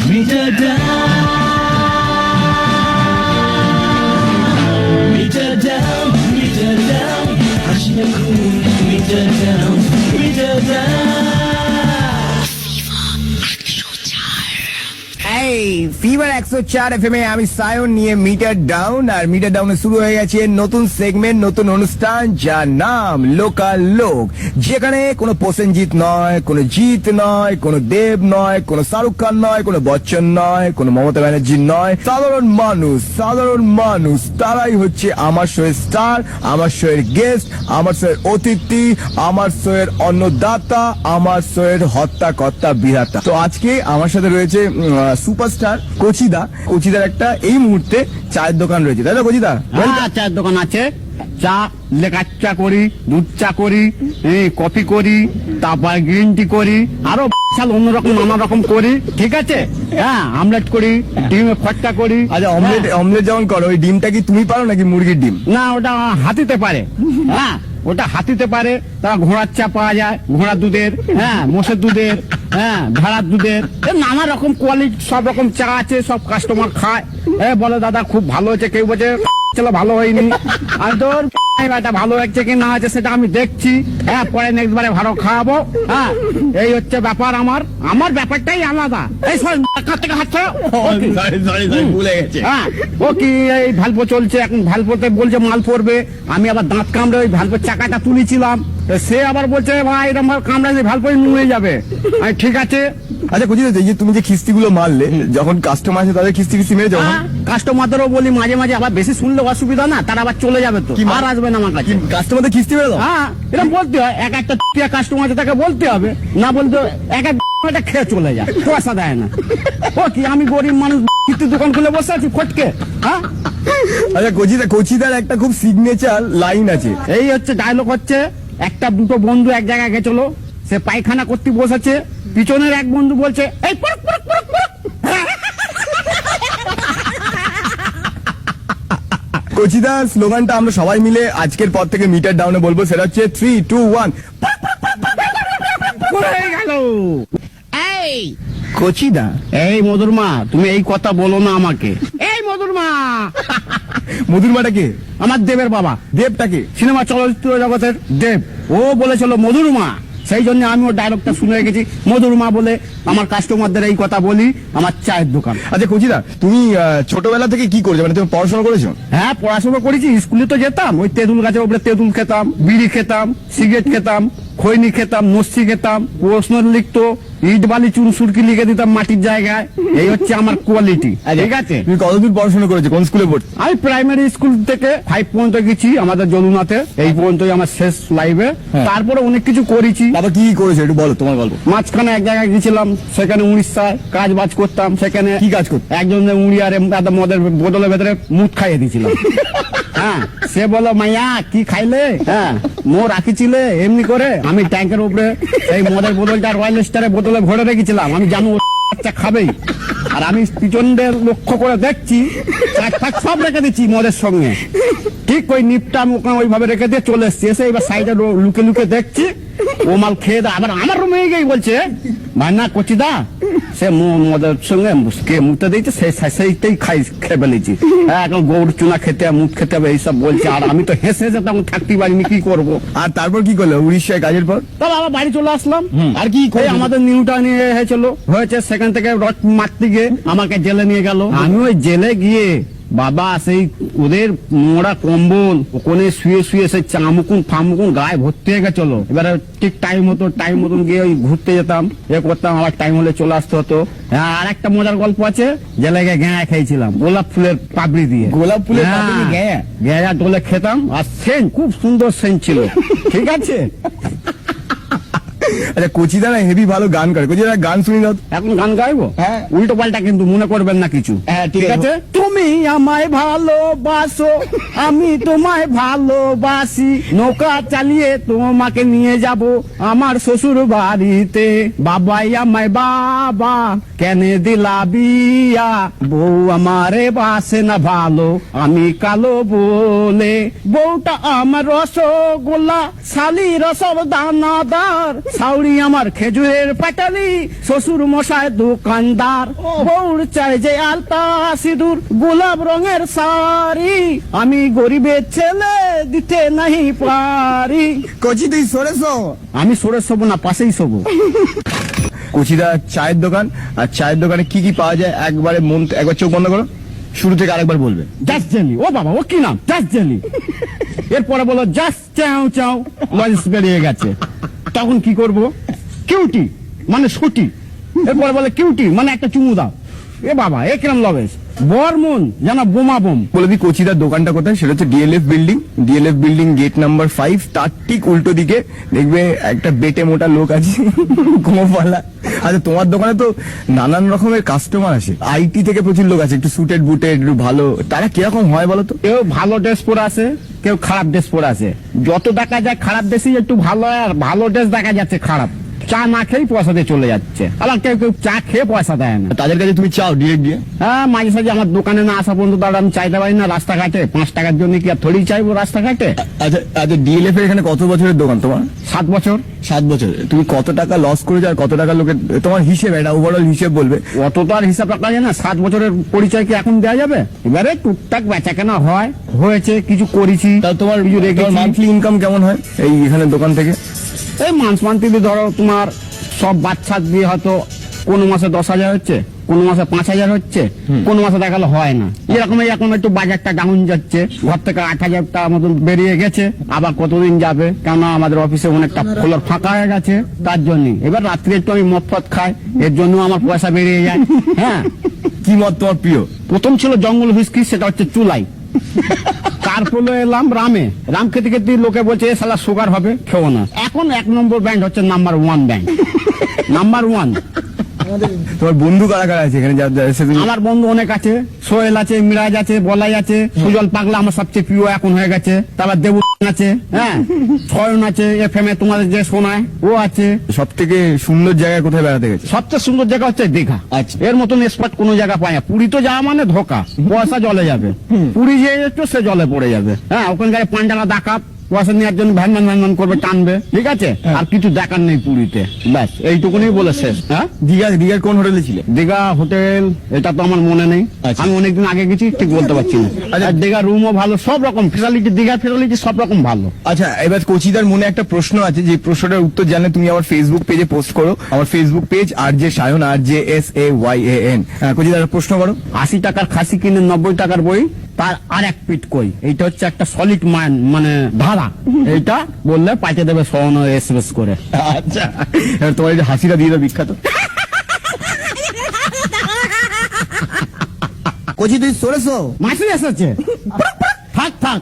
Meter down, meter down, meter down. Hashinaku, meter down, meter down. এই fever 104 FM এ আমি সায়ন নিয়ে meter down, আর metre ডাউনে শুরু হয়ে গেছে নতুন সেগমেন্ট, নতুন অনুষ্ঠান যার নাম লোকাল লোক, যেখানে কোনো প্রসেনজিৎ নয়, কোনো জিৎ নয়, কোনো দেব নয়, কোনো শাহরুখ খান নয়, কোনো বচ্চন নয়, কোনো মমতা ব্যানার্জি নয়, সাধারণ মানুষ তারাই হচ্ছে আমার শোয়ের স্টার, আমার শোয়ের গেস্ট, আমার শোয়ের অতিথি, আমার শোয়ের অন্নদাতা, আমার শোয়ের হত্যাকর্তা বিধাতা। তো আজকে আমার সাথে রয়েছে সুপারস্টার কচিদার একটা এই মুহূর্তে চায়ের দোকান রয়েছে, তাই না কচিদা? চায়ের দোকান আছে, চা, লেকার চা করি, দুধ চা করি, কফি করি, তারপর গ্রিন টি করি, আরো অন্যরকম নানা রকম করি, ঠিক আছে? হ্যাঁ, আমলেট করি, ডিমের খটকা করি। আচ্ছা, অমলেট যেমন করো, ওই ডিমটা কি তুমি পারো নাকি মুরগির ডিম? না, ওটা হাতিতে পারে। হ্যাঁ, ওটা হাতিতে পারে। তারা ঘোড়ার চা পাওয়া যায়, ঘোড়ার দুধের, হ্যাঁ, মোষের দুধের, হ্যাঁ, ভেড়ার দুধের, নানা রকম কোয়ালিটি সব রকম চা আছে, সব কাস্টমার খায়। বলে দাদা খুব ভালো হয়েছে, কেউ বলছে চলো ভালো হয়নি। আর তোর এটা ভালো হচ্ছে কি না আছে সেটা আমি দেখছি, হ্যাঁ, পরে নেক্সট বারে ভালো খাওয়াবো। হ্যাঁ, এই হচ্ছে ব্যাপার। আমার ব্যাপারটাই আলাদা। এই থেকে হাত ভুলে গেছে। হ্যাঁ, ও কি এই ভালপো চলছে এখন, ভালপোতে বলছে মাল পড়বে, আমি আবার দাঁত কামড়ে ওই ভালপোর চাকাটা তুলেছিলাম, সে আবার বলছে ভাই এরকম কামড়ালে ভালপো নুয়ে যাবে। ঠিক আছে। আচ্ছা কচিদা, এই যে তুমি যে খিস্তি গুলো মারলে, যখন কাস্টমার আছে তাদের খিস্তি মেরে যাও? কাস্টমারদেরও বলি মাঝে মাঝে, আবার বেশি শুনলে অসুবিধা না, তারা আবার চলে যাবে তো, আর আসবে না আমার কাছে। কাস্টমারদের খিস্তি মেরে দাও? হ্যাঁ, এরকম বলতে হয়। এক একটা কাস্টমার আছে তাকে বলতে হবে, না বলতে এক একটা খেয়ে চলে যায়, পয়সা দেয় না। ও কি আমি গরিব মানুষ কিন্তু দোকান খুলে বসে আছি ফটকে? হ্যাঁ। আচ্ছা কচিদার একটা খুব সিগনেচার লাইন আছে, এই হচ্ছে ডায়লগ হচ্ছে, একটা দুটো বন্ধু এক জায়গায় গেছিল, সে পায়খানা করতে বসেছে, পিছনের এক বন্ধু বলছে এই পড়ক পড়ক পড়ক পড়ক। কচিদার স্লোগানটা আমরা সবাই মিলে আজকের পর থেকে মিটার ডাউনে বলবো, সেটা হচ্ছে 3, 2, 1 হয়ে গেল। এই কচিদা, এই মধুরমা, তুমি এই কথা বলো না আমাকে। এই মধুরমা। মধুরমাটা কে? আমার দেবের বাবা। দেবটাকে? সিনেমা চলচ্চিত্র জগতের দেব। ও বলেছিল মধুরমা, সেই জন্য আমি ওর ডায়লগটা শুনে রেখেছি, মধুরমা বলে আমার কাস্টমারদের এই কথা বলি আমার চায়ের দোকান। আচ্ছা কচিদা, তুমি ছোটবেলা থেকে কি করছো, মানে তুমি পড়াশোনা করেছো? হ্যাঁ, পড়াশোনা করেছি, স্কুলে তো যেতাম, ওই তেঁতুল গাছের উপরে তেঁতুল খেতাম, বিড়ি খেতাম, সিগারেট খেতাম, খৈনি খেতাম, নস্যি খেতাম, প্রশ্ন লিখতো, ইট বালি চুন সুরকি লিখে দিতাম মাটির জায়গায়। এই হচ্ছে আমার কোয়ালিটি, ঠিক আছে? তুমি কতদূর পড়াশোনা করেছো, কোন স্কুলে পড়ছো? আমি প্রাইমারি স্কুল থেকে 5 পর্যন্ত গেছি আমাদের যদুনাথে, এই পর্যন্তই আমার শেষ লাইফে। তারপরে অনেক কিছু করেছি। তারপর কি করেছো একটু বলো, তোমার গল্প। মাঝখানে এক জায়গায় গেছিলাম, সেখানে উড়িষ্যায় কাজ বাজ করতাম, সেখানে কি কাজ করতো? একজন উড়ি আর মদের বোতলের ভেতরে মুখ খাইয়ে দিয়েছিলাম। হ্যাঁ, সে বলো মাইয়া কি খাইলে? হ্যাঁ, মো রাখিছিলে এমনি করে। আমি ট্যাঙ্কের উপরে এই মদের বোতলটা রয়্যাল স্টারের বোতলে ভরে রেখেছিলাম, আমি জানো বাচ্চা খাবেই, আর আমি পিছনদের লক্ষ্য করে দেখছি চার সব রেখে দিচ্ছি মদের সঙ্গে, ঠিক ওই নিপটা মুখা ওইভাবে রেখে দিয়ে চলে এসছি। এসে এবার সাইডে লুকে লুকে দেখছি ও মাল খেয়ে দেয়, আবার আমার রুমে গিয়ে বলছে ভাই না কচিদা, সে মদের সঙ্গে কে মুখতে দিয়েছে সেইটাই খেয়ে ফেলেছি। হ্যাঁ, এখন গৌড় চুনা খেতে মুখ খেতে হবে এইসব বলছে, আর আমি তো হেসে হেসে তখন থাকতে পারিনি, কি করবো। আর তারপর কি করলো উড়িষ্যায় কাজের পর? তবে আবার বাড়ি চলে আসলাম। আর কি আমাদের নিউটা নিয়ে হয়েছে, সেখান থেকে রথ মারতে গিয়ে আমাকে জেলে নিয়ে গেল। আমি ওই জেলে গিয়ে বাবা সেই ওদের মোড়া কম্বল ওখানে শুয়ে শুয়ে সেই চামুকুন ফামুকুন গায়ে ভর্তি হয়ে গেছিল। এবারে ঠিক টাইম মতন গিয়ে ওই ঘুরতে যেতাম, করতাম, আবার টাইম হলে চলে আসতে হতো। হ্যাঁ, আর একটা মজার গল্প আছে, জেলে গিয়ে গেঁয়া খেয়েছিলাম গোলাপ ফুলের পাপড়ি দিয়ে। গোলাপ ফুলের পাপড়ি গেঁয়া ডলে খেতাম, আর সেন্ট খুব সুন্দর সেন্ট ছিল, ঠিক আছে? আচ্ছা কচিদা না হেভি ভালো গান করে, কচিদা গান শুনি দাও। এখন গান গাইবো? হ্যাঁ। উল্টো পাল্টা কিন্তু মনে করবেন না কিছু। হ্যাঁ, ঠিক আছে। তুমি আমায় ভালোবাসো, আমি তোমায় ভালোবাসি, নৌকা চালিয়ে তোমাকে নিয়ে যাব আমার শ্বশুর বাড়িতে। বাবাই আমায় বাবা কেন দিলা বিয়া, বউ আমারে বাসে না ভালো, আমি কালো বলে। বউটা আমার রসগোল্লা, শালি রসব দানাদার, শাউরি আমার খেজুরের পাটালি, শ্বশুর মশাই দোকানদার, বউর চাই যে আলতা সিঁদুর, গোলাপ রঙের শাড়ি, আমি গরিবের ছেলে দিতে নাহি পারি। কচি তুই সরেছো? আমি সরে শোবো না, পাশেই শোবো। কচিদা চায়ের দোকান, আর চায়ের দোকানে কি কি পাওয়া যায় একবার চোখ বন্ধ করো, শুরু থেকে আরেকবার বলবে। জাস্ট জেলি, ও বাবা ও কি নাম, জাস্ট জেলি। এরপরে বলো জাস্ট চাও চাও, লজেন্স বেরিয়ে গেছে। তখন কি করব? কিউটি মানে ছুটি। এরপরে বলে কিউটি মানে একটা চুমু দাও। এ বাবা এ কিরম লবেস, বর্মন যেন বোমা বোম। বলে দি কচিদার দোকানটা কোথায়? সেটা হচ্ছে ডিএলএফ বিল্ডিং গেট নাম্বার 5, তার ঠিক উল্টো দিকে দেখবে একটা বেটে মোটা লোক আছে, গোমফালা। আচ্ছা, তোমার দোকানে তো নানান রকমের কাস্টমার আসে, আইটি থেকে প্রচুর লোক আছে, একটু সুটেড বুটেড একটু ভালো, তারা কিরকম হয় বলো তো? কেউ ভালো ড্রেস পরে আছে, কেউ খারাপ ড্রেস পরে আছে। যত দেখা যায় খারাপ ড্রেসই একটু ভালো, আর ভালো ড্রেস দেখা যাচ্ছে খারাপ। চা না খেয়েই পয়সা দিয়ে চলে যাচ্ছে, আবার কেউ কেউ চা খেয়ে পয়সা দেয় না। তাদের কাছে তুমি চাও ডিরেক্ট দিয়ে? হ্যাঁ, মাঝে সাঝে আমার দোকানে না আসা পর্যন্ত তারা আমি চাইতে পারি না রাস্তাঘাটে। 5 টাকার জন্য কি আর থোড়ি চাইবো রাস্তাঘাটে? আচ্ছা ডিএলএফ এর এখানে কত বছরের দোকান তোমার? 7 বছর। 7 বছর। তুমি কত টাকা লস করেছো আর কত টাকা লোকের, তোমার হিসেব, এটা ওভারঅল হিসেব বলবে। অত তো আর হিসাব রাখা যায় না, 7 বছরের পরিচয় কি এখন দেওয়া যাবে? এবারে টুকটাক বেচা কেনা হয়, হয়েছে, কিছু করেছি। তা তোমার কিছু রেখেছি। মান্থলি ইনকাম কেমন হয় এই এখানে দোকান থেকে? এই মান্থলি ধরো তোমার সব বাচ্চা দিয়ে হয়তো কোন মাসে 10,000 হচ্ছে, কোন মাসে 5,000 হচ্ছে, কোন মাসে দেখালে হয় না। এরকম এখন একটু বাজারটা ডাউন যাচ্ছে, ঘর থেকে 8,000 টাকা মতন বেরিয়ে গেছে, আবার কতদিন যাবে, কেননা আমাদের অফিসে অনেকটা ফ্লোর ফাঁকা হয়ে গেছে, তার জন্য। এবার রাত্রে একটু আমি মদ ফদ খাই, এর জন্য আমার পয়সা বেরিয়ে যায়। হ্যাঁ, কি মদ তোমার প্রিয়? প্রথম ছিল জঙ্গল হুইস্কি, সেটা হচ্ছে চুলাই। তারপরে এলাম রামে, রাম খেতে খেতে লোকে বলছে এ শালা সুগার হবে, খেও না। এখন 1 নম্বর ব্যান্ড হচ্ছে নাম্বার 1 ব্যান্ড, নাম্বার 1। তোমার বন্ধু কারা কারা আছে এখানে? আমার বন্ধু অনেক আছে, সোহেল আছে, মিরাজ আছে, বলাই আছে, সুজল পাগলা আমার সবচেয়ে প্রিয় এখন হয়ে গেছে। তারপর দেবু আছে, হ্যাঁ, ছয়ন আছে, এফএম এ তোমাদের যে শোনায় ও আছে। সব থেকে সুন্দর জায়গায় কোথায় বেড়াতে গেছে? সবচেয়ে সুন্দর জায়গা হচ্ছে দীঘা। আচ্ছা। এর মতন স্পট কোনো জায়গা পায় না। পুরী তো যাওয়া মানে ধোকা, পয়সা জলে যাবে। পুরী যে একটু সে জলে পড়ে যাবে। হ্যাঁ, ওখানকার পান্ডালা ডাকাত পয়সা নেওয়ার জন্য ভ্যান ভ্যান করবে, টানবে, ঠিক আছে। আর কিছু দেখার নেই পুরীতে, ব্যাস এইটুকুনি বলে শেষ। হ্যাঁ, দীঘার কোন হোটেলে ছিলে? দীঘা হোটেল এটা তো আমার মনে নেই, আচ্ছা। আমি অনেকদিন আগে গেছি, ঠিক বলতে পারছি না। আর দীঘা রুমও ভালো, সব রকম ফেসিলিটি, দীঘা ফেসিলিটি সব রকম ভালো। আচ্ছা, এবার কচিদার মনে একটা প্রশ্ন আছে, যে প্রশ্নটার উত্তর জানলে তুমি আমার ফেসবুক পেজে পোস্ট করো। আমার Facebook page RJ Sayan, RJSAYAN। কচিদার প্রশ্ন করো। 80 টাকার খাসি কিনে 90 টাকার বই, তার আর এক পিট কই। এইটা হচ্ছে একটা সলিড মানে ধারা। এইটা বললে পাইতে দেবে সহন এসএস করে। আচ্ছা, এবার তোমার এই যে হাসিটা দিয়ে দাও বিখ্যাত। কচি তুই সরেছো? মাসি এসেছে, থাক থাক,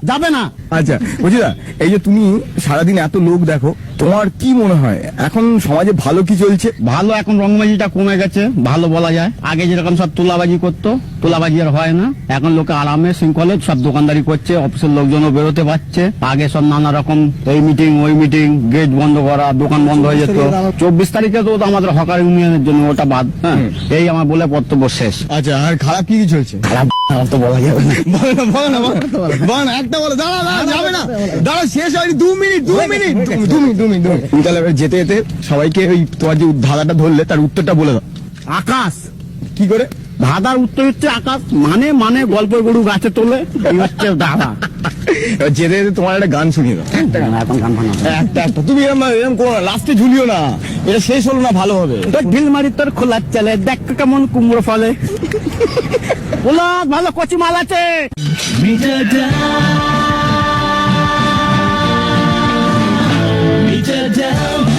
যাবে না। আচ্ছা কচিদা, এই যে তুমি সারাদিন এত লোক দেখো, তোমার কি মনে হয় এখন সমাজে ভালো কি চলছে? ভালো, এখন রংবাজিটা কমে গেছে, ভালো বলা যায়। আগে যেরকম সব তোলাবাজি করতো, তোলাবাজি আর হয় না। এখন লোকে আরামে শৃঙ্খলে সব দোকানদারি করছে, অফিসের লোকজনও বেরোতে পারছে। আগে সব নানা রকম এই মিটিং ওই মিটিং, গেট বন্ধ করা, দোকান বন্ধ হয়ে যেত। 24 তারিখে তো আমাদের হকার ইউনিয়নের জন্য, ওটা বাদ। হ্যাঁ, এই আমার বলে বক্তব্য শেষ। আচ্ছা, আর খারাপ কি কি চলছে? খারাপ তো বলা যাবে না। বলো না, একটা বলো। দাঁড়া যাবে না, দাঁড়া, শেষ হয়নি, 2 মিনিট। তুমি তাহলে এবার যেতে যেতে সবাইকে ওই তোমার যে ধাঁধাটা ধরলে তার উত্তরটা বলে দাও। আকাশ। কি করে? ধাঁধার উত্তর হচ্ছে আকাশ, মানে গল্পের গরু গাছে তোলে, এই হচ্ছে ধাঁধা। এবার যেতে যেতে তোমার একটা গান শুনিয়ে দাও। এখন গান বানাবো। একটা তুমি এরকম করো না, লাস্টে ঝুলিও না, এটা শেষ হলো না ভালো হবে। ঢিল মারি তোর খোলা চলে, দেখ কেমন কুমড়ো ফলে। বলো ভালো কচি মাল আছে। Meter down, meter down.